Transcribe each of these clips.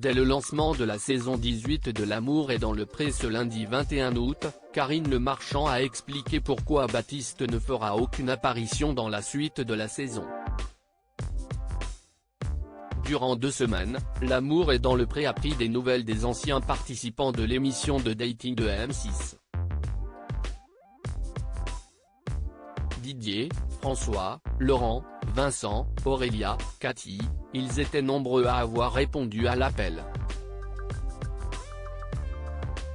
Dès le lancement de la saison 18 de L'amour est dans le pré ce lundi 21 août, Karine Le Marchand a expliqué pourquoi Baptiste ne fera aucune apparition dans la suite de la saison. Durant 2 semaines, L'amour est dans le pré a pris des nouvelles des anciens participants de l'émission de dating de M6. Didier, François, Laurent, Vincent, Aurélia, Cathy, ils étaient nombreux à avoir répondu à l'appel.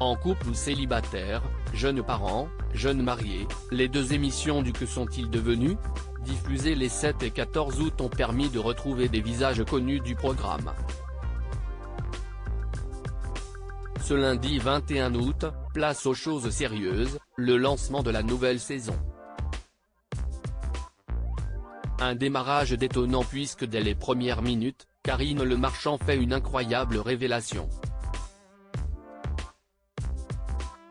En couple ou célibataire, jeunes parents, jeunes mariés, les 2 émissions du Que sont-ils devenus ? Diffusées les 7 et 14 août ont permis de retrouver des visages connus du programme. Ce lundi 21 août, place aux choses sérieuses, le lancement de la nouvelle saison. Un démarrage détonnant puisque dès les premières minutes, Karine Le Marchand fait une incroyable révélation.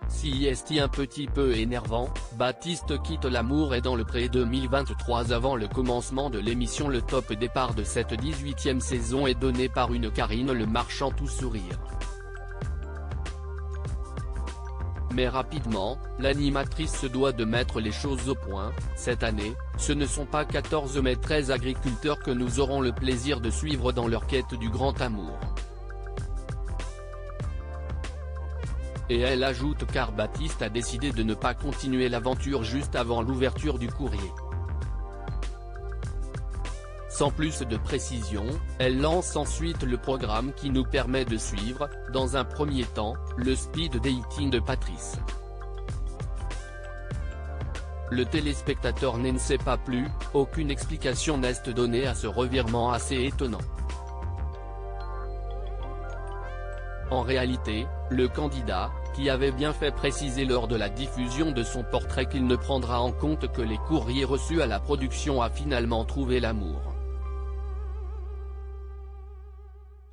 Si est un petit peu énervant, Baptiste quitte L'amour est dans le pré 2023 avant le commencement de l'émission. Le top départ de cette 18e saison est donné par une Karine Le Marchand tout sourire. Mais rapidement, l'animatrice se doit de mettre les choses au point. Cette année, ce ne sont pas 14 mais 13 agriculteurs que nous aurons le plaisir de suivre dans leur quête du grand amour. Et elle ajoute car Baptiste a décidé de ne pas continuer l'aventure juste avant l'ouverture du courrier. Sans plus de précision, elle lance ensuite le programme qui nous permet de suivre, dans un premier temps, le speed dating de Patrice. Le téléspectateur ne sait pas plus, aucune explication n'est donnée à ce revirement assez étonnant. En réalité, le candidat, qui avait bien fait préciser lors de la diffusion de son portrait qu'il ne prendra en compte que les courriers reçus à la production, a finalement trouvé l'amour.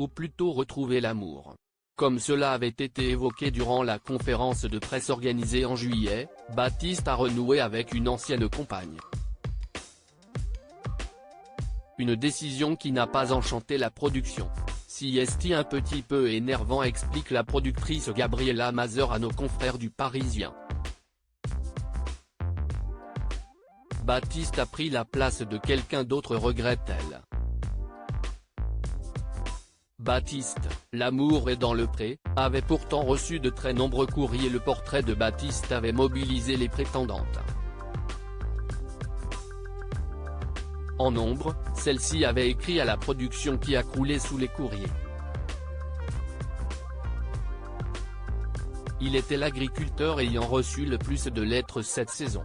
Ou plutôt retrouver l'amour. Comme cela avait été évoqué durant la conférence de presse organisée en juillet, Baptiste a renoué avec une ancienne compagne. Une décision qui n'a pas enchanté la production. Si est un petit peu énervant, explique la productrice Gabriella Mazur à nos confrères du Parisien. Baptiste a pris la place de quelqu'un d'autre, regrette-t-elle. Baptiste, L'amour est dans le pré, avait pourtant reçu de très nombreux courriers. Le portrait de Baptiste avait mobilisé les prétendantes. En nombre, celle-ci avait écrit à la production qui a croulé sous les courriers. Il était l'agriculteur ayant reçu le plus de lettres cette saison.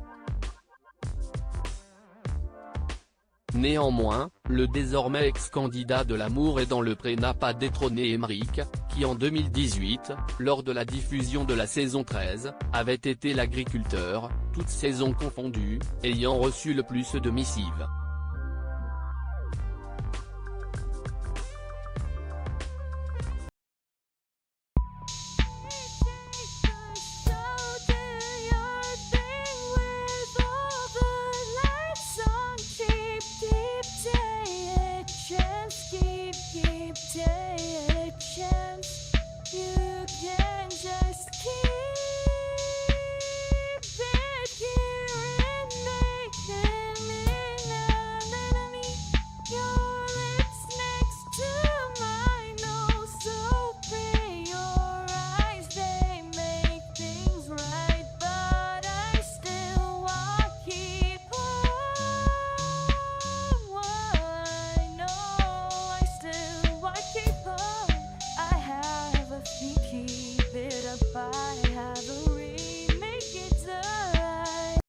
Néanmoins, le désormais ex-candidat de L'amour est dans le pré n'a pas détrôné Émeric, qui en 2018, lors de la diffusion de la saison 13, avait été l'agriculteur, toutes saisons confondues, ayant reçu le plus de missives.